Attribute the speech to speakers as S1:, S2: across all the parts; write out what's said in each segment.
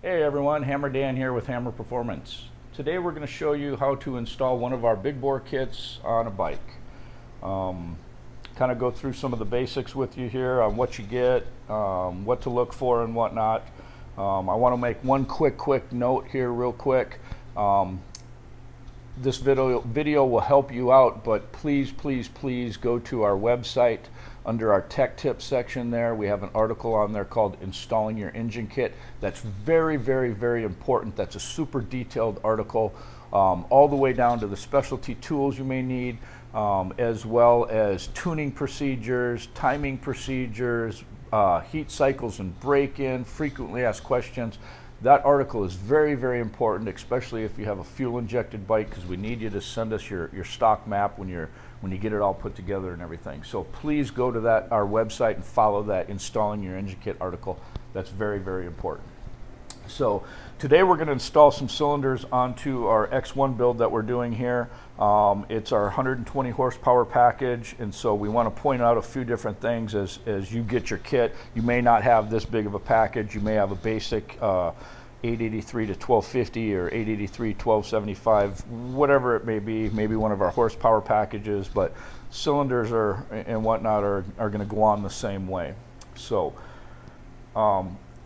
S1: Hey everyone, Hammer Dan here with Hammer Performance. Today we're going to show you how to install one of our big bore kits on a bike. Kind of go through some of the basics with you here on what you get, what to look for and whatnot. I want to make one quick note here real quick. This video will help you out, but please go to our website. Under our tech tips section there, we have an article on there called Installing Your Engine Kit. That's very important. That's a super detailed article, all the way down to the specialty tools you may need, as well as tuning procedures, timing procedures, heat cycles and break-in, frequently asked questions. That article is very important, especially if you have a fuel-injected bike, because we need you to send us your stock map when you get it all put together and everything. So please go to our website and follow that Installing Your Engine Kit article. That's very important. So today we're going to install some cylinders onto our X1 build that we're doing here. It's our 120 horsepower package, and so we want to point out a few different things as you get your kit. You may not have this big of a package. You may have a basic 883 to 1250 or 883 1275, whatever it may be, maybe one of our horsepower packages, but cylinders and whatnot are going to go on the same way. So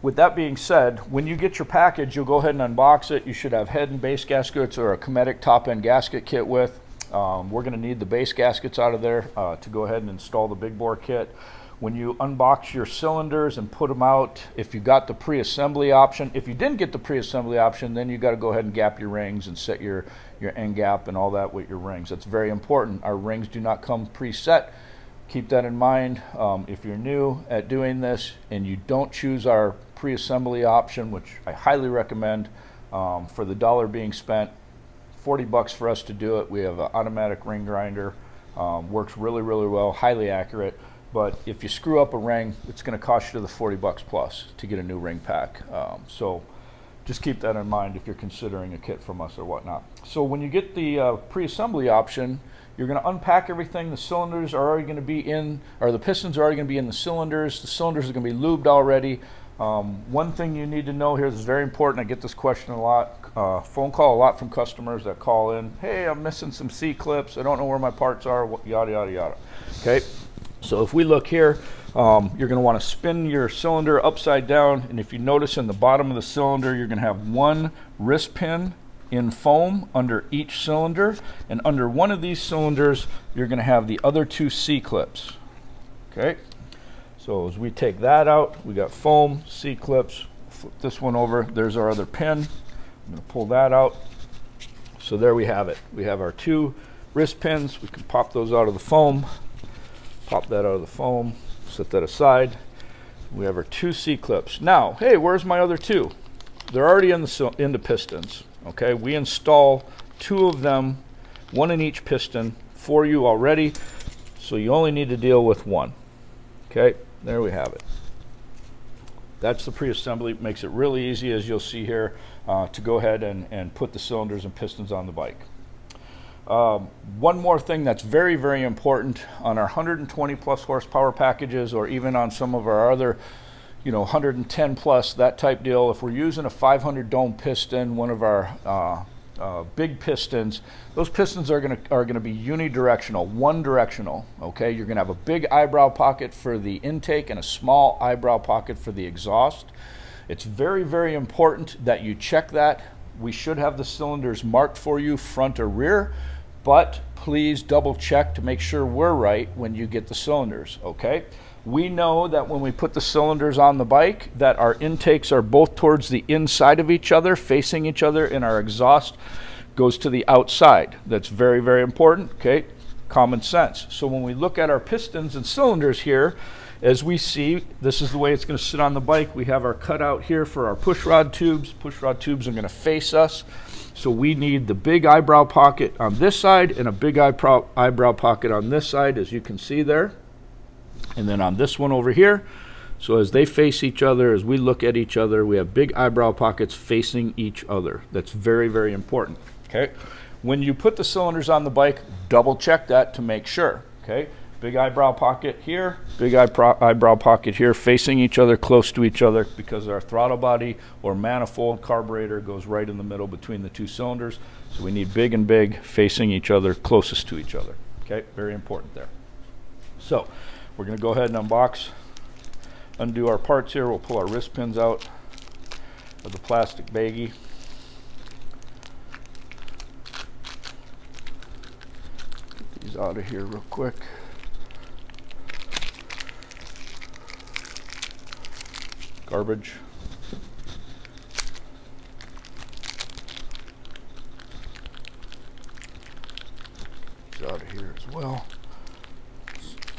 S1: with that being said, when you get your package, you'll go ahead and unbox it. You should have head and base gaskets or a Cometic top-end gasket kit with. We're going to need the base gaskets out of there to go ahead and install the big bore kit. When you unbox your cylinders and put them out, if you got the pre-assembly option, if you didn't get the pre-assembly option, then you got to go ahead and gap your rings and set your end gap and all that with your rings. That's very important. Our rings do not come preset. Keep that in mind. If you're new at doing this and you don't choose our pre-assembly option, which I highly recommend, for the dollar being spent, 40 bucks for us to do it. We have an automatic ring grinder, works really well, highly accurate. But if you screw up a ring, it's going to cost you the 40 bucks plus to get a new ring pack. So just keep that in mind if you're considering a kit from us or whatnot. So when you get the pre-assembly option, you're going to unpack everything. The cylinders are already going to be in, or the pistons are already going to be in the cylinders. The cylinders are going to be lubed already. One thing you need to know here, this is very important. I get this question a lot, phone call a lot from customers that call in. Hey, I'm missing some C-clips. I don't know where my parts are, yada. Okay, so if we look here, you're going to want to spin your cylinder upside down, and if you notice in the bottom of the cylinder, you're going to have one wrist pin in foam under each cylinder, and under one of these cylinders, you're going to have the other two C-clips. Okay. So as we take that out, we got foam, C-clips, flip this one over, there's our other pin. I'm going to pull that out. So there we have it. We have our two wrist pins. We can pop those out of the foam, pop that out of the foam, set that aside. We have our two C-clips. Now, hey, where's my other two? They're already in the pistons. Okay, we install two of them, one in each piston for you already, so you only need to deal with one. Okay. There we have it. That's the pre-assembly. It makes it really easy, as you'll see here, to go ahead and put the cylinders and pistons on the bike. One more thing that's very important on our 120 plus horsepower packages, or even on some of our other 110 plus, that type deal, if we're using a 500 dome piston, one of our big pistons, those pistons are going to be unidirectional, one directional. Okay, you're going to have a big eyebrow pocket for the intake and a small eyebrow pocket for the exhaust. It's very important that you check that. We should have the cylinders marked for you, front or rear, but please double check to make sure we're right when you get the cylinders. Okay, we know that when we put the cylinders on the bike, that our intakes are both towards the inside of each other, facing each other, and our exhaust goes to the outside. That's very important. Okay, common sense. So when we look at our pistons and cylinders here, as we see, this is the way it's going to sit on the bike. We have our cutout here for our push rod tubes. Push rod tubes are going to face us. So we need the big eyebrow pocket on this side and a big eyebrow pocket on this side, as you can see there. And then on this one over here, so as they face each other, as we look at each other, we have big eyebrow pockets facing each other. That's very important. Okay, when you put the cylinders on the bike, double check that to make sure. Okay, Big eyebrow pocket here, big eyebrow pocket here, facing each other, close to each other, because our throttle body or manifold carburetor goes right in the middle between the two cylinders. So we need big and big, facing each other, closest to each other. Okay, very important there. So we're going to go ahead and unbox, undo our parts here. We'll pull our wrist pins out of the plastic baggie. Get these out of here real quick. Garbage. It's out of here as well.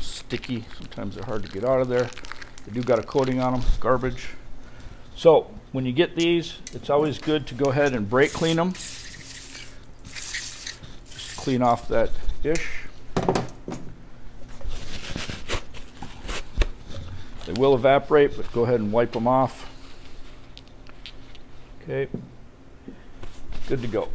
S1: Sticky. Sometimes they're hard to get out of there. They do got a coating on them. Garbage. So when you get these, it's always good to go ahead and brake clean them. Just clean off that ish. They will evaporate, but go ahead and wipe them off. Okay, good to go.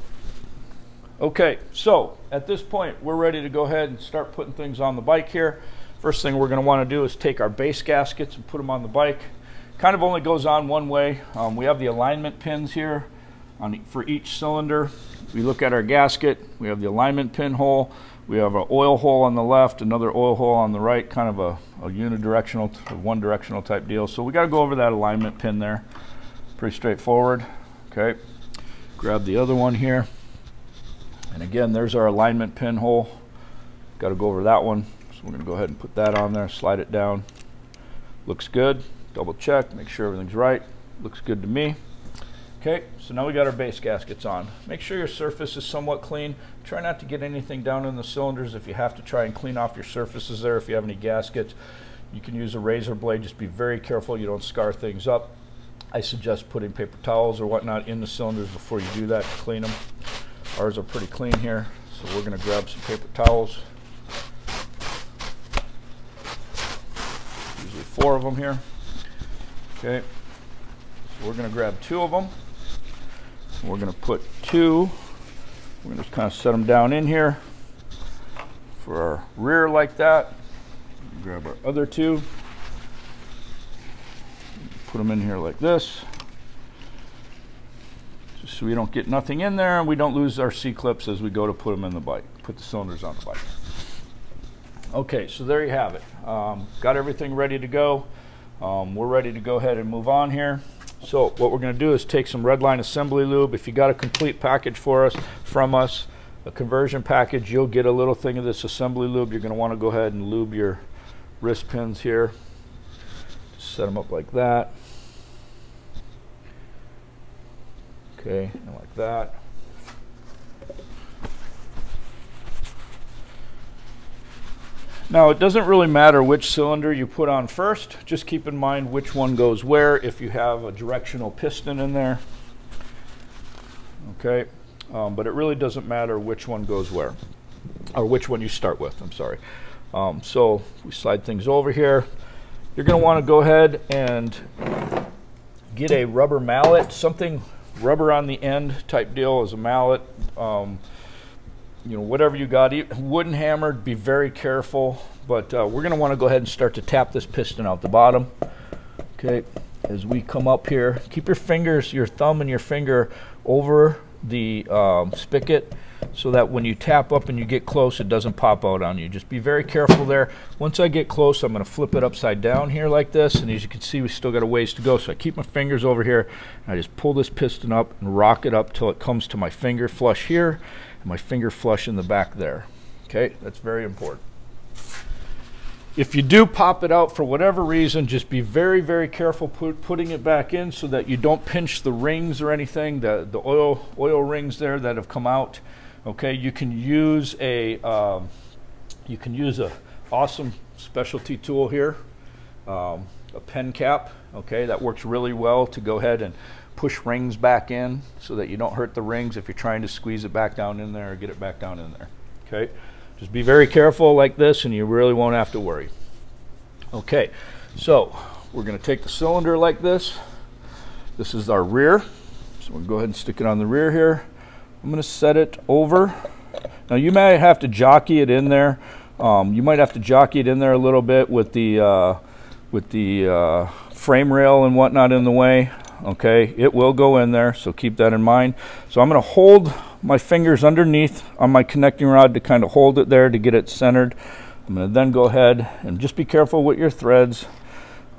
S1: Okay, so at this point, we're ready to go ahead and start putting things on the bike here. First thing we're going to want to do is take our base gaskets and put them on the bike. Kind of only goes on one way. We have the alignment pins here for each cylinder. We look at our gasket, we have the alignment pin hole. We have an oil hole on the left, another oil hole on the right, kind of a unidirectional, one directional type deal. So we got to go over that alignment pin there. Pretty straightforward. Okay, grab the other one here. And again, there's our alignment pin hole. Got to go over that one. So we're going to go ahead and put that on there, slide it down. Looks good. Double check, make sure everything's right. Looks good to me. Okay, so now we got our base gaskets on. Make sure your surface is somewhat clean. Try not to get anything down in the cylinders. If you have to, try and clean off your surfaces there. If you have any gaskets, you can use a razor blade. Just be very careful you don't scar things up. I suggest putting paper towels or whatnot in the cylinders before you do that to clean them. Ours are pretty clean here, so we're going to grab some paper towels. Usually 4 of them here. Okay, so we're going to grab 2 of them. We're going to put 2. We're going to kind of set them down in here for our rear like that. Grab our other 2. Put them in here like this. Just so we don't get nothing in there and we don't lose our C-clips as we go to put them in the bike, put the cylinders on the bike. Okay, so there you have it. Got everything ready to go. We're ready to go ahead and move on here. So what we're going to do is take some Redline assembly lube. If you got a complete package from us, a conversion package, you'll get a little thing of this assembly lube. You're going to want to go ahead and lube your wrist pins here. Just set them up like that. Okay, and like that. Now, it doesn't really matter which cylinder you put on first. Just keep in mind which one goes where if you have a directional piston in there. Okay, but it really doesn't matter which one goes where, or which one you start with, I'm sorry. So we slide things over here. You're going to want to go ahead and get a rubber mallet, something rubber on the end type deal as a mallet. You know, whatever you got, wooden hammer, be very careful, but we're going to want to go ahead and start to tap this piston out the bottom. Okay, as we come up here, keep your fingers, your thumb and your finger over the spigot so that when you tap up and you get close, it doesn't pop out on you. Just be very careful there. Once I get close, I'm going to flip it upside down here like this, and as you can see, we still got a ways to go. So I keep my fingers over here, and I just pull this piston up and rock it up till it comes to my finger flush here, and my finger flush in the back there. Okay, that's very important. If you do pop it out for whatever reason, just be very, very careful putting it back in so that you don't pinch the rings or anything, the oil rings there that have come out. Okay, you can use a awesome specialty tool here, a pen cap. Okay, that works really well to go ahead and push rings back in so that you don't hurt the rings if you're trying to squeeze it back down in there or get it back down in there. Okay, just be very careful like this and you really won't have to worry. Okay, so we're going to take the cylinder like this. This is our rear, so we'll go ahead and stick it on the rear here. I'm going to set it over. Now you may have to jockey it in there You might have to jockey it in there a little bit with the frame rail and whatnot in the way. Okay, it will go in there, so keep that in mind. So I'm going to hold my fingers underneath on my connecting rod to kind of hold it there to get it centered. I'm going to then go ahead and just be careful with your threads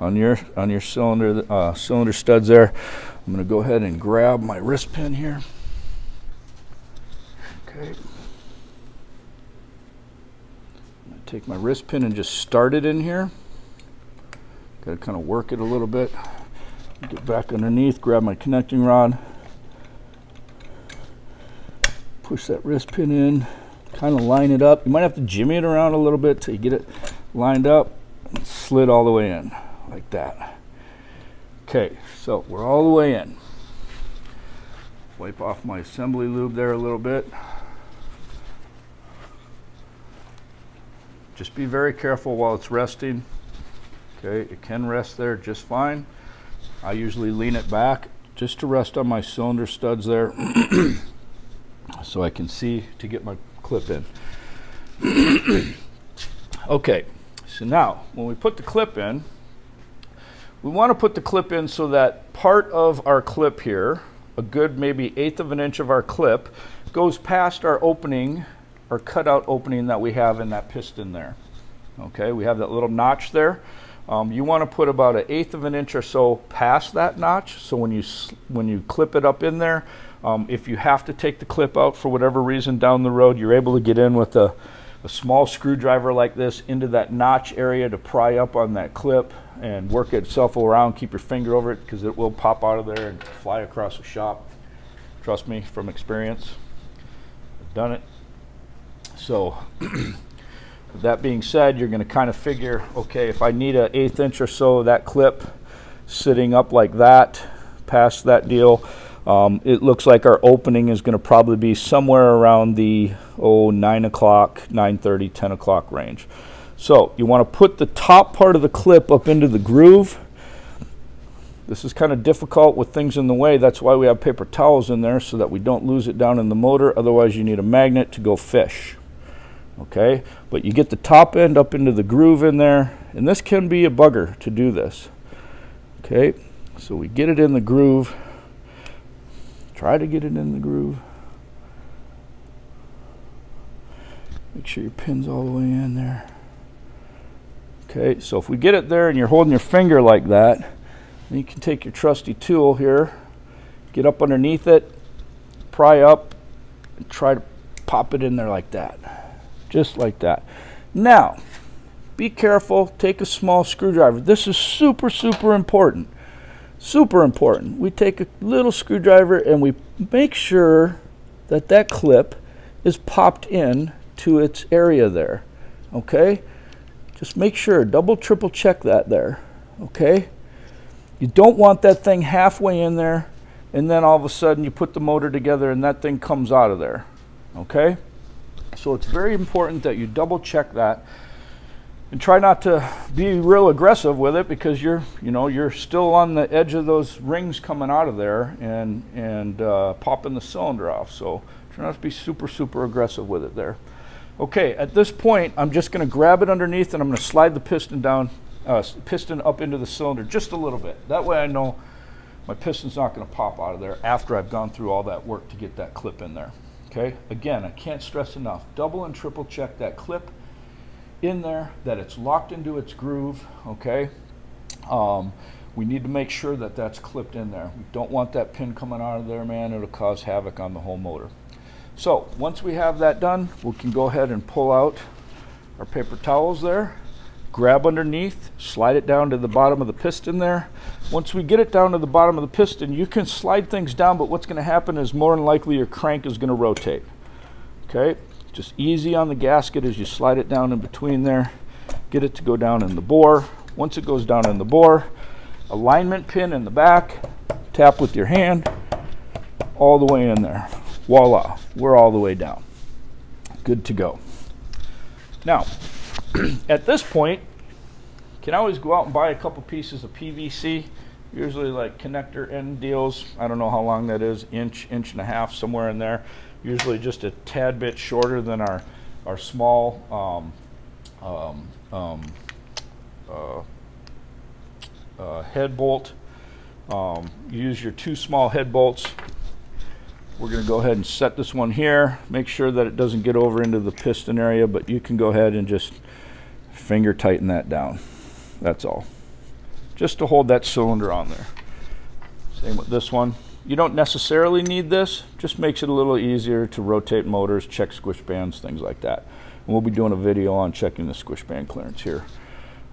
S1: on your cylinder studs there. I'm going to go ahead and grab my wrist pin here. Okay. I'm going to take my wrist pin and just start it in here. Got to kind of work it a little bit. Get back underneath, grab my connecting rod, push that wrist pin in, kind of line it up. You might have to jimmy it around a little bit till you get it lined up and slid all the way in like that. Okay, so we're all the way in. Wipe off my assembly lube there a little bit. Just be very careful while it's resting. Okay, it can rest there just fine. I usually lean it back just to rest on my cylinder studs there so I can see to get my clip in. Okay, so now when we put the clip in, we want to put the clip in so that part of our clip here, a good maybe 1/8 of an inch of our clip, goes past our opening, our cutout opening that we have in that piston there. Okay, we have that little notch there. You want to put about 1/8 of an inch or so past that notch, so when you clip it up in there, if you have to take the clip out for whatever reason down the road, you're able to get in with a small screwdriver like this into that notch area to pry up on that clip and work itself around. Keep your finger over it because it will pop out of there and fly across the shop. Trust me from experience, I've done it. So with that being said, you're going to kind of figure, okay, if I need a 1/8 inch or so of that clip sitting up like that, past that deal, it looks like our opening is going to probably be somewhere around the 9 o'clock, 9:30, 10 o'clock range. So you want to put the top part of the clip up into the groove. This is kind of difficult with things in the way. That's why we have paper towels in there so that we don't lose it down in the motor. Otherwise you need a magnet to go fish. Okay, but you get the top end up into the groove in there, and this can be a bugger to do this. Okay, so we get it in the groove. Try to get it in the groove. Make sure your pin's all the way in there. Okay, so if we get it there and you're holding your finger like that, then you can take your trusty tool here, get up underneath it, pry up, and try to pop it in there like that. Just like that. Now, be careful, take a small screwdriver. This is super, super important. Super important. We take a little screwdriver and we make sure that that clip is popped in to its area there. Okay? Just make sure, double, triple check that there. Okay? You don't want that thing halfway in there and then all of a sudden you put the motor together and that thing comes out of there. Okay? So it's very important that you double check that and try not to be real aggressive with it because you're still on the edge of those rings coming out of there and popping the cylinder off. So try not to be super, super aggressive with it there. Okay, at this point, I'm just going to grab it underneath and I'm going to slide the piston down, piston up into the cylinder just a little bit. That way I know my piston's not going to pop out of there after I've gone through all that work to get that clip in there. Okay, again, I can't stress enough, double and triple check that clip in there, that it's locked into its groove. Okay, we need to make sure that that's clipped in there. We don't want that pin coming out of there, man. It'll cause havoc on the whole motor. So once we have that done, we can go ahead and pull out our paper towels there, grab underneath, slide it down to the bottom of the piston there. Once we get it down to the bottom of the piston, you can slide things down, but what's going to happen is more than likely your crank is going to rotate. Okay, just easy on the gasket as you slide it down in between there, get it to go down in the bore. Once it goes down in the bore, alignment pin in the back, tap with your hand all the way in there. Voila, we're all the way down. Good to go. Now, at this point, you can always go out and buy a couple pieces of PVC, usually like connector end deals. I don't know how long that is, inch and a half, somewhere in there. Usually just a tad bit shorter than our small head bolt. Use your 2 small head bolts. We're going to go ahead and set this one here. Make sure that it doesn't get over into the piston area, but you can go ahead and just finger tighten that down. That's all. Just to hold that cylinder on there. Same with this one. You don't necessarily need this, just makes it a little easier to rotate motors, check squish bands, things like that. And we'll be doing a video on checking the squish band clearance here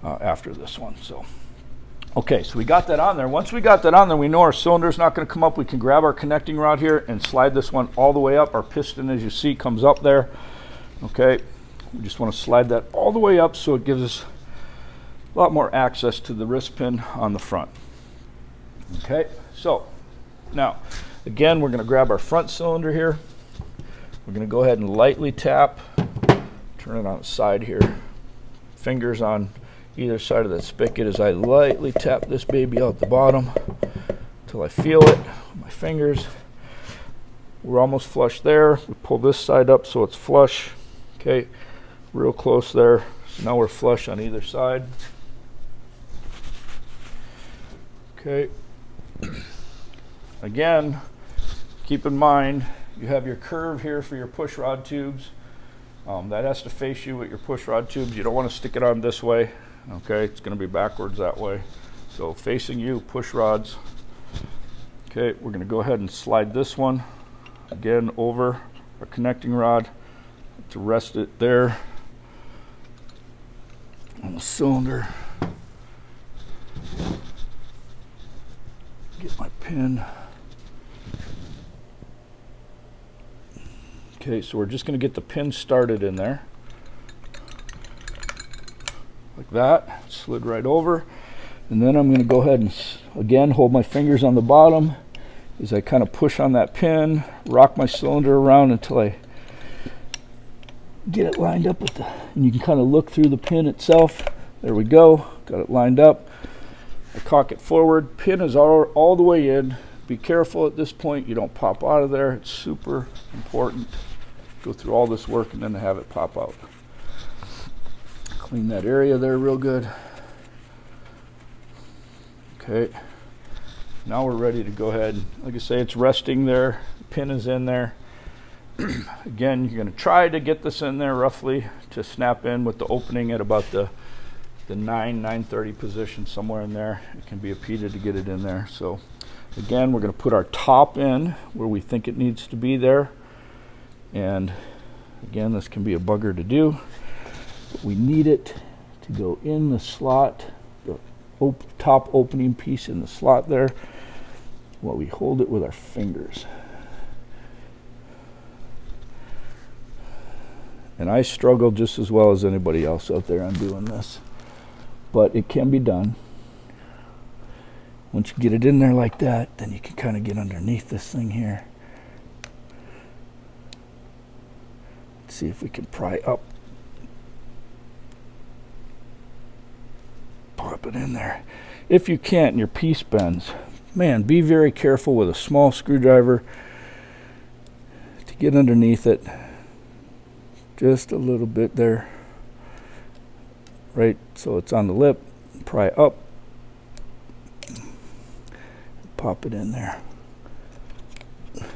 S1: after this one. So, okay, so we got that on there. Once we got that on there, we know our cylinder's not going to come up. We can grab our connecting rod here and slide this one all the way up. Our piston, as you see, comes up there. Okay, we just want to slide that all the way up so it gives us a lot more access to the wrist pin on the front. Okay, so now, again, we're going to grab our front cylinder here. We're going to go ahead and lightly tap, turn it on its side here. Fingers on either side of that spigot as I lightly tap this baby out the bottom until I feel it with my fingers. We're almost flush there. We pull this side up so it's flush. Okay, real close there. So now we're flush on either side. Okay. Again, keep in mind you have your curve here for your push rod tubes. That has to face you with your push rod tubes. You don't want to stick it on this way. Okay, it's going to be backwards that way. So facing you, push rods. Okay, we're going to go ahead and slide this one again over our connecting rod to rest it there on the cylinder. Get my pin. Okay, so we're just going to get the pin started in there. Like that. Slid right over. And then I'm going to go ahead and, again, hold my fingers on the bottom as I kind of push on that pin, rock my cylinder around until I get it lined up with the, and you can kind of look through the pin itself. There we go. Got it lined up. I cock it forward. Pin is all the way in. Be careful at this point you don't pop out of there. It's super important. Go through all this work and then have it pop out. Clean that area there real good. Okay. Now we're ready to go ahead. Like I say, it's resting there. The pin is in there. Again, you're going to try to get this in there roughly to snap in with the opening at about the 9:30 position, somewhere in there. It can be repeated to get it in there. So again, we're going to put our top in where we think it needs to be there. And again, this can be a bugger to do, but we need it to go in the slot, the top opening piece in the slot there, while we hold it with our fingers. And I struggle just as well as anybody else out there on doing this, but it can be done. Once you get it in there like that, then you can kind of get underneath this thing here. Let's see if we can pry up. Pop it in there. If you can't and your piece bends, man, be very careful with a small screwdriver to get underneath it. Just a little bit there. Right, so it's on the lip. Pry up. Pop it in there.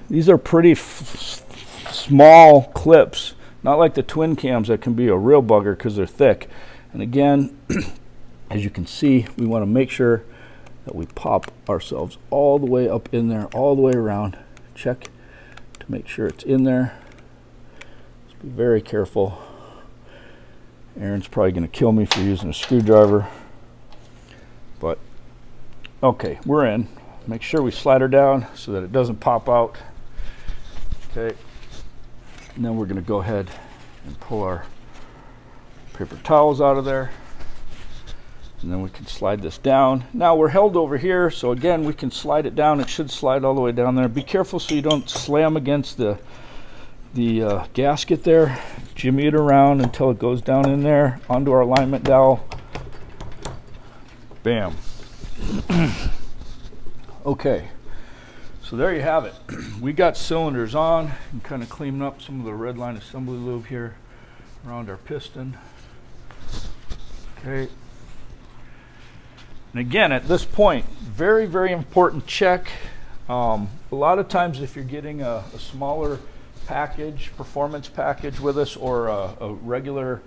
S1: These are pretty small clips, not like the twin cams that can be a real bugger because they're thick. And again, as you can see, we want to make sure that we pop ourselves all the way up in there, all the way around. Check to make sure it's in there. Just be very careful. Aaron's probably going to kill me for using a screwdriver, but okay, we're in. Make sure we slide her down so that it doesn't pop out. Okay, and then we're going to go ahead and pull our paper towels out of there, and then we can slide this down. Now we're held over here, so again we can slide it down. It should slide all the way down there. Be careful so you don't slam against the gasket there. Jimmy it around until it goes down in there onto our alignment dowel. Bam. Okay, so there you have it. We got cylinders on and kind of cleaning up some of the red line assembly lube here around our piston. Okay. And again, at this point, very, very important check. A lot of times if you're getting a smaller package, performance package with us, or a regular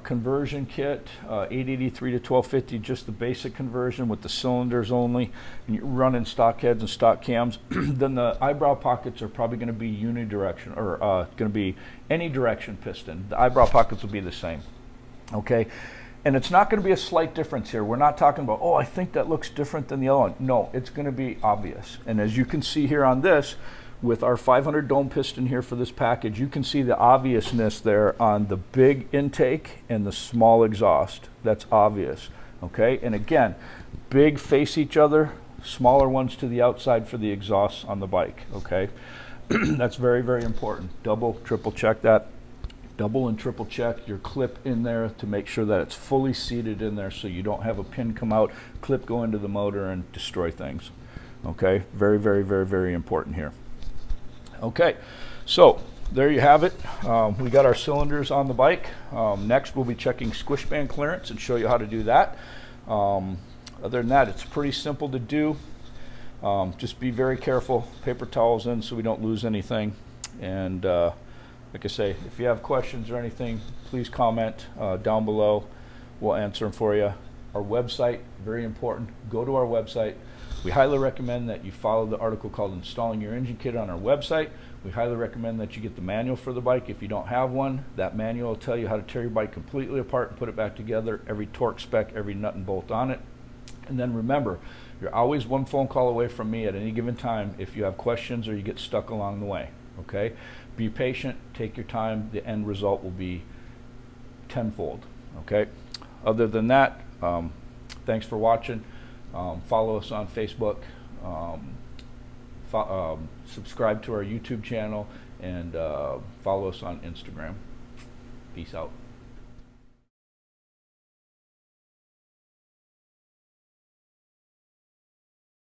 S1: conversion kit, 883 to 1250, just the basic conversion with the cylinders only, and you're running stock heads and stock cams, then the eyebrow pockets are probably going to be unidirectional, or going to be any direction piston. The eyebrow pockets will be the same. Okay. And it's not going to be a slight difference here. We're not talking about, oh, I think that looks different than the other one. No, it's going to be obvious. And as you can see here on this, with our 500 dome piston here for this package, you can see the obviousness there on the big intake and the small exhaust. That's obvious, okay? And again, big face each other, smaller ones to the outside for the exhausts on the bike, okay? That's very, very important. Double, triple check that. Double and triple check your clip in there to make sure that it's fully seated in there so you don't have a pin come out, clip go into the motor and destroy things. Okay, very, very, very, very important here. Okay, so there you have it. We got our cylinders on the bike. Next we'll be checking squish band clearance and show you how to do that. Other than that, it's pretty simple to do. Just be very careful, paper towels in so we don't lose anything. And like I say, if you have questions or anything, please comment down below. We'll answer them for you. Our website, very important. Go to our website. We highly recommend that you follow the article called Installing Your Engine Kit on our website. We highly recommend that you get the manual for the bike if you don't have one. That manual will tell you how to tear your bike completely apart and put it back together, every torque spec, every nut and bolt on it. And then remember, you're always one phone call away from me at any given time if you have questions or you get stuck along the way. Okay? Be patient, take your time, the end result will be tenfold. Okay? Other than that, thanks for watching. Follow us on Facebook, subscribe to our YouTube channel, and follow us on Instagram. Peace out.